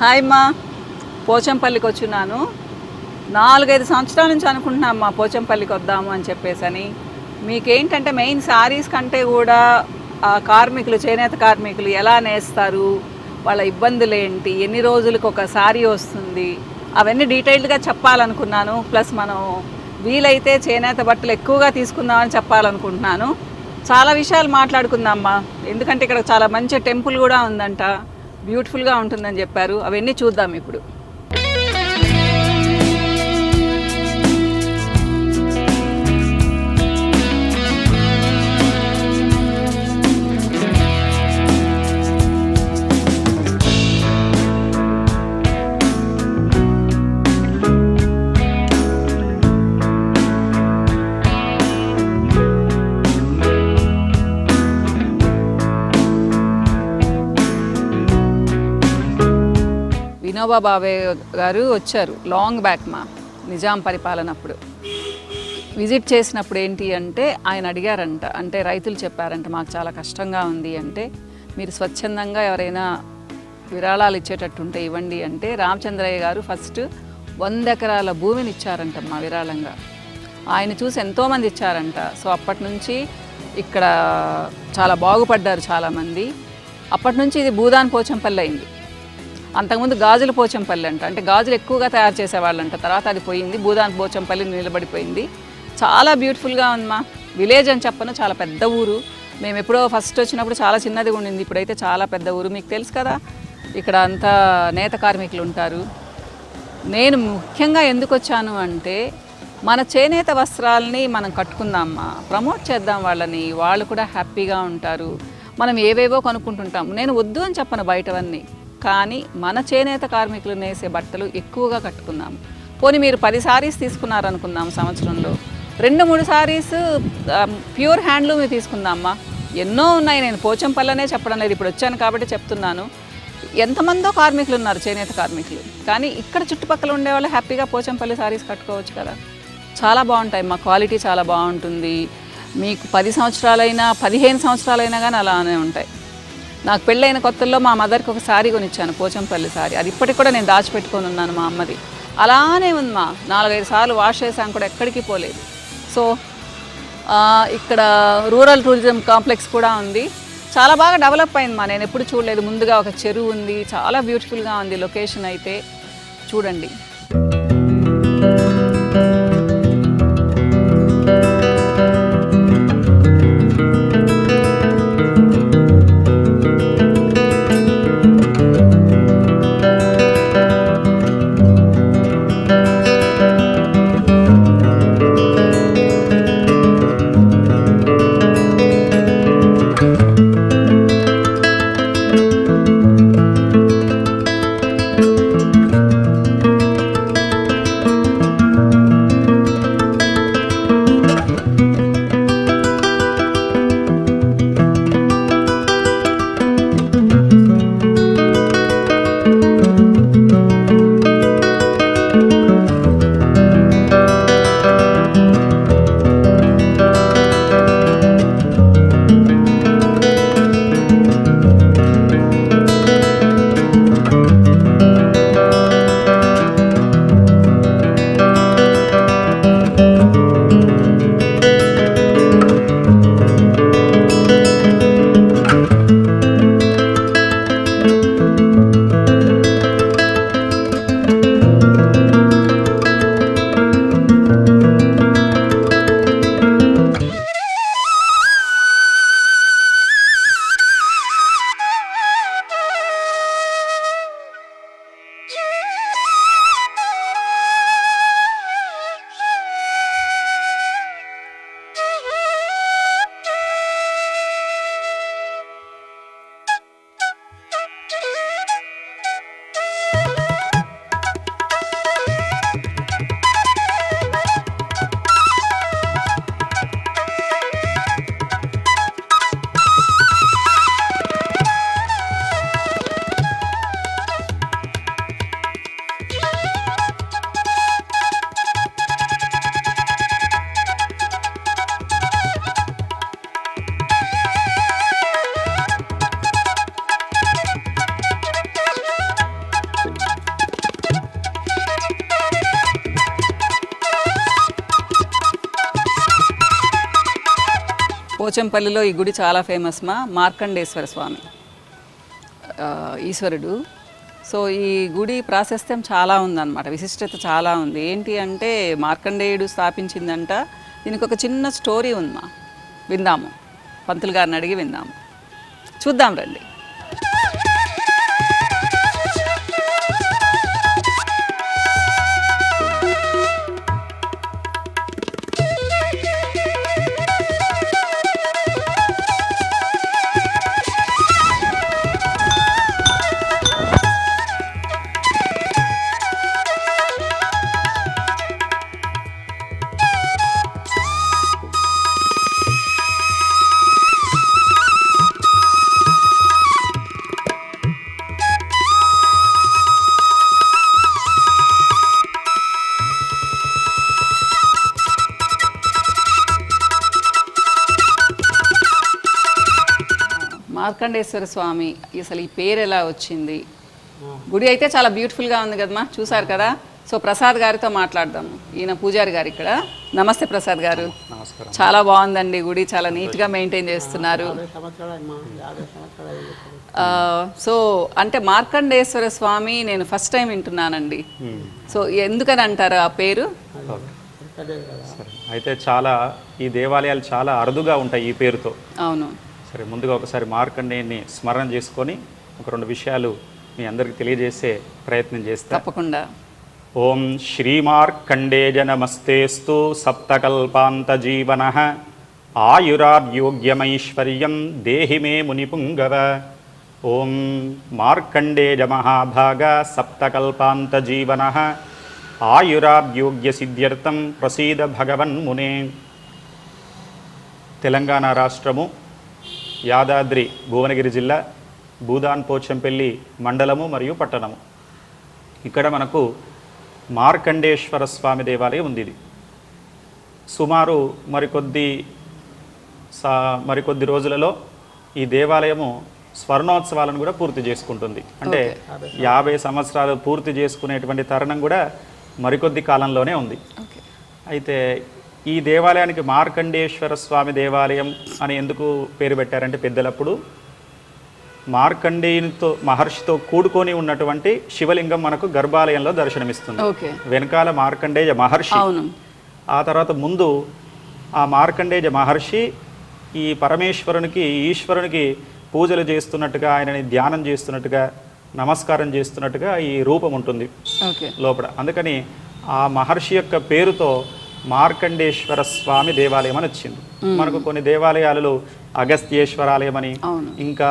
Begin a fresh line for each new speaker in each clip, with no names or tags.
Hi మా, పోచంపల్లికి వచ్చున్నాను. 4-5 సంవత్సరాల నుంచి అనుకుంటున్నామ్మా పోచంపల్లికి వద్దాము అని చెప్పేసి. మీకేంటంటే మెయిన్ శారీస్ కంటే కూడా కార్మికులు, చేనేత కార్మికులు ఎలా నేస్తారు, వాళ్ళ ఇబ్బందులు ఏంటి, ఎన్ని రోజులకు ఒక శారీ వస్తుంది, అవన్నీ డీటెయిల్డ్గా చెప్పాలనుకున్నాను. ప్లస్ మనం వీలైతే చేనేత బట్టలు ఎక్కువగా తీసుకుందామని చెప్పాలనుకుంటున్నాను. చాలా విషయాలు మాట్లాడుకుందామ్మా. ఎందుకంటే ఇక్కడ చాలా మంచి టెంపుల్ కూడా ఉందంట, బ్యూటిఫుల్గా ఉంటుందని చెప్పారు. అవన్నీ చూద్దాం ఇప్పుడు. వినోబా భావే గారు వచ్చారు లాంగ్ బ్యాక్ మా నిజాం పరిపాలన అప్పుడు. విజిట్ చేసినప్పుడు ఏంటి అంటే ఆయన అడిగారంట, అంటే రైతులు చెప్పారంట మాకు చాలా కష్టంగా ఉంది అంటే మీరు స్వచ్ఛందంగా ఎవరైనా విరాళాలు ఇచ్చేటట్టుంటే ఇవ్వండి అంటే రామచంద్రయ్య గారు ఫస్ట్ 100 ఎకరాల భూమిని ఇచ్చారంట మా విరాళంగా. ఆయన చూసి ఎంతోమంది ఇచ్చారంట. సో అప్పటి నుంచి ఇక్కడ చాలా బాగుపడ్డారు చాలామంది. అప్పటి నుంచి ఇది భూదాన్ పోచంపల్లి అయింది. అంతకుముందు గాజుల పోచంపల్లి అంట, అంటే గాజులు ఎక్కువగా తయారు చేసేవాళ్ళంట. తర్వాత అది పోయింది, భూదాన్ పోచంపల్లి నిలబడిపోయింది. చాలా బ్యూటిఫుల్గా ఉంది మా విలేజ్ అని చెప్పను, చాలా పెద్ద ఊరు. మేము ఎప్పుడో ఫస్ట్ వచ్చినప్పుడు చాలా చిన్నదిగా ఉండింది, ఇప్పుడైతే చాలా పెద్ద ఊరు. మీకు తెలుసు కదా ఇక్కడ అంతా నేత కార్మికులు ఉంటారు. నేను ముఖ్యంగా ఎందుకు వచ్చాను అంటే మన చేనేత వస్త్రాలని మనం కట్టుకుందామా, ప్రమోట్ చేద్దాం వాళ్ళని, వాళ్ళు కూడా హ్యాపీగా ఉంటారు. మనం ఏవేవో కొనుక్కుంటుంటాం, నేను వద్దు అని చెప్పను బయటవన్నీ, కానీ మన చేనేత కార్మికులు నేసే బట్టలు ఎక్కువగా కట్టుకుందాము. పోనీ మీరు 10 సారీస్ తీసుకున్నారనుకుందాం సంవత్సరంలో, 2-3 సారీస్ ప్యూర్ హ్యాండ్లూమ్ తీసుకుందామా. ఎన్నో ఉన్నాయి, నేను పోచంపల్లనే చెప్పడం లేదు, ఇప్పుడు వచ్చాను కాబట్టి చెప్తున్నాను. ఎంతమందో కార్మికులు ఉన్నారు చేనేత కార్మికులు, కానీ ఇక్కడ చుట్టుపక్కల ఉండేవాళ్ళు హ్యాపీగా పోచంపల్లి సారీస్ కట్టుకోవచ్చు కదా. చాలా బాగుంటాయి మా, క్వాలిటీ చాలా బాగుంటుంది. మీకు 10 సంవత్సరాలైనా 15 సంవత్సరాలైనా కానీ అలానే ఉంటాయి. నాకు పెళ్ళైన కొత్తల్లో మా మదర్కి ఒక శారీ కొనిచ్చాను, పోచంపల్లి శారీ. అది ఇప్పటికి కూడా నేను దాచిపెట్టుకొని ఉన్నాను, మా అమ్మది అలానే ఉంది మా. 4-5 సార్లు వాష్ చేసాను కూడా, ఎక్కడికి పోలేదు. సో ఇక్కడ రూరల్ టూరిజం కాంప్లెక్స్ కూడా ఉంది, చాలా బాగా డెవలప్ అయింది మా. నేను ఎప్పుడు చూడలేదు. ముందుగా ఒక చెరువు ఉంది, చాలా బ్యూటిఫుల్గా ఉంది లొకేషన్ అయితే. చూడండి. పోచంపల్లిలో ఈ గుడి చాలా ఫేమస్ మా మార్కండేశ్వర స్వామి ఈశ్వరుడు. సో ఈ గుడి ప్రాశస్త్యం చాలా ఉందన్నమాట, విశిష్టత చాలా ఉంది. ఏంటి అంటే మార్కండేయుడు స్థాపించిందంట. దీనికి ఒక చిన్న స్టోరీ ఉందమ్మా, విందాము. పంతులు గారిని అడిగి విందాము, చూద్దాం రండి. మార్కండేశ్వర స్వామి అసలు ఈ పేరు ఎలా వచ్చింది? గుడి అయితే చాలా బ్యూటిఫుల్గా ఉంది కదమ్మా, చూసారు కదా. సో ప్రసాద్ గారితో మాట్లాడదాము. ఈయన పూజారి గారు ఇక్కడ. నమస్తే ప్రసాద్ గారు. చాలా బాగుందండి గుడి, చాలా నీట్గా మెయింటైన్ చేస్తున్నారు. సో అంటే మార్కండేశ్వర స్వామి నేను ఫస్ట్ టైం వింటున్నానండి. సో ఎందుకని అంటారు ఆ పేరు?
అయితే చాలా ఈ దేవాలయాలు చాలా అరుదుగా ఉంటాయి ఈ పేరుతో.
అవును.
సరే, ముందుగా ఒకసారి మార్కండేయుని స్మరణ చేసుకొని ఒక 2 విషయాలు మీ అందరికి తెలియజేసే ప్రయత్నం చేస్తా.
తప్పకుండా.
ఓం శ్రీమార్కండేయ నమస్తేస్తు సప్తకల్పాంత జీవన ఆయురారోగ్యమైశ్వర్యం దేహి మే మునిపుంగవ. ఓం మార్కండేయ మహాభాగ సప్తకల్పాంత జీవన ఆయురారోగ్య సిద్ధ్యర్థం ప్రసీద భగవన్మునే. తెలంగాణ రాష్ట్రము, యాదాద్రి భువనగిరి జిల్లా, భూదాన్ పోచంపల్లి మండలము మరియు పట్టణము. ఇక్కడ మనకు మార్కండేశ్వర స్వామి దేవాలయం ఉంది. ఇది సుమారు మరికొద్ది రోజులలో ఈ దేవాలయము స్వర్ణోత్సవాలను కూడా పూర్తి చేసుకుంటుంది. అంటే 50 సంవత్సరాలు పూర్తి చేసుకునేటువంటి తరుణం కూడా మరికొద్ది కాలంలోనే ఉంది. అయితే ఈ దేవాలయానికి మార్కండేశ్వర స్వామి దేవాలయం అని ఎందుకు పేరు పెట్టారంటే పెద్దలప్పుడు మార్కండేయునితో మహర్షితో కూడుకొని ఉన్నటువంటి శివలింగం మనకు గర్భాలయంలో దర్శనమిస్తుంది. వెనకాల మార్కండేయ మహర్షి, ఆ తర్వాత ముందు ఆ మార్కండేయ మహర్షి ఈ పరమేశ్వరునికి ఈశ్వరునికి పూజలు చేస్తున్నట్టుగా, ఆయనని ధ్యానం చేస్తున్నట్టుగా, నమస్కారం చేస్తున్నట్టుగా ఈ రూపం ఉంటుంది లోపల. అందుకని ఆ మహర్షి యొక్క పేరుతో మార్కండేశ్వర స్వామి దేవాలయం అని వచ్చింది. మనకు కొన్ని దేవాలయాలలో అగస్త్యేశ్వరాలయం అని, ఇంకా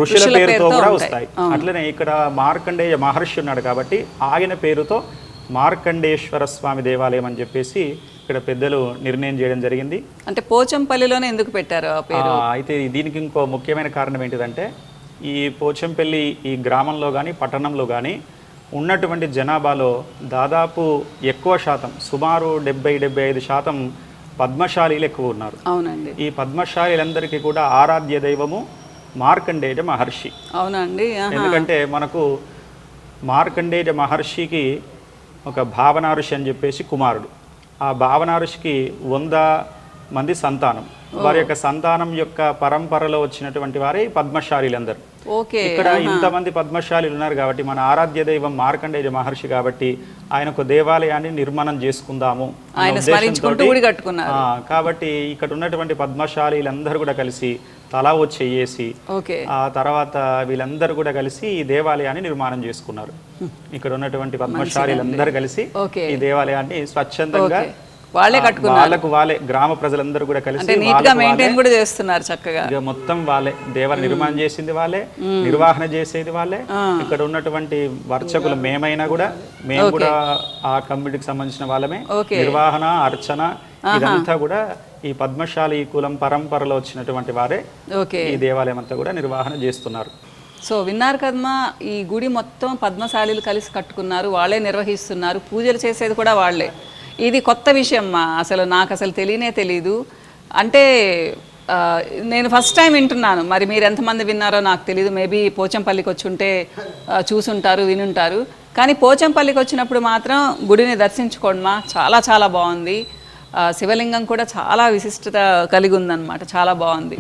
ఋషుల పేరుతో కూడా వస్తాయి. అట్లనే ఇక్కడ మార్కండేయ మహర్షి ఉన్నాడు కాబట్టి ఆయన పేరుతో మార్కండేశ్వర స్వామి దేవాలయం అని చెప్పేసి ఇక్కడ పెద్దలు నిర్ణయం చేయడం జరిగింది.
అంటే పోచంపల్లిలోనే ఎందుకు పెట్టారు ఆ పేరు?
అయితే దీనికి ఇంకో ముఖ్యమైన కారణం ఏంటిదంటే ఈ పోచంపల్లి ఈ గ్రామంలో కానీ పట్టణంలో కానీ ఉన్నటువంటి జనాభాలో దాదాపు ఎక్కువ శాతం, సుమారు 70-75% పద్మశాలీలు ఎక్కువ ఉన్నారు.
అవునండి.
ఈ పద్మశాలీలందరికీ కూడా ఆరాధ్య దైవము మార్కండేయ మహర్షి.
అవునండి.
ఎందుకంటే మనకు మార్కండేయ మహర్షికి ఒక భావన ఋషి అని చెప్పేసి కుమారుడు. ఆ భావన ఋషికి 100 మంది సంతానం. వారి యొక్క సంతానం యొక్క పరంపరలో వచ్చినటువంటి వారే పద్మశాలీలందరూ. ఇక్కడ ఇంతమంది పద్మశాలీలు ఉన్నారు కాబట్టి మన ఆరాధ్య దైవం మార్కండేయ మహర్షి కాబట్టి ఆయన ఒక దేవాలయాన్ని నిర్మాణం చేసుకుందాము కాబట్టి ఇక్కడ ఉన్నటువంటి పద్మశాలీలందరూ కూడా కలిసి తలా ఓ చెయ్యేసి ఆ తర్వాత వీళ్ళందరూ కూడా కలిసి ఈ దేవాలయాన్ని నిర్మాణం చేసుకున్నారు. ఇక్కడ ఉన్నటువంటి పద్మశాలీలందరూ కలిసి ఈ దేవాలయాన్ని స్వచ్ఛందంగా వాళ్ళే గ్రామ ప్రజలందరూ కూడా కలిసి
మెయింటైన్ కూడా చేస్తున్నారు చక్కగా.
ఇక మొత్తం వాళ్ళే దేవాలయ నిర్మాణం చేసింది వాళ్ళే, నిర్వహణ చేసేది వాళ్ళే. ఇక్కడ ఉన్నటువంటి వర్చకులు మేమైనా కూడా మేము కూడా ఆ కమిటీకి సంబంధించిన వాళ్ళమే. నిర్వహణ, అర్చన ఇదంతా కూడా ఈ పద్మశాలి కులం పరంపరలో వచ్చినటువంటి వారే ఈ దేవాలయం అంతా కూడా నిర్వహణ చేస్తున్నారు.
సో విన్నారు కదమ్మా, ఈ గుడి మొత్తం పద్మశాలీలు కలిసి కట్టుకున్నారు, వాళ్ళే నిర్వహిస్తున్నారు, పూజలు చేసేది కూడా వాళ్ళే. ఇది కొత్త విషయం మా, అసలు నాకు అసలు తెలీదు. అంటే నేను ఫస్ట్ టైం వింటున్నాను. మరి మీరు ఎంతమంది విన్నారో నాకు తెలియదు. మేబీ పోచంపల్లికి వచ్చి ఉంటే చూసుంటారు, వినుంటారు. కానీ పోచంపల్లికి వచ్చినప్పుడు మాత్రం గుడిని దర్శించుకోండి మా, చాలా చాలా బాగుంది. శివలింగం కూడా చాలా విశిష్టత కలిగి ఉందన్నమాట, చాలా బాగుంది.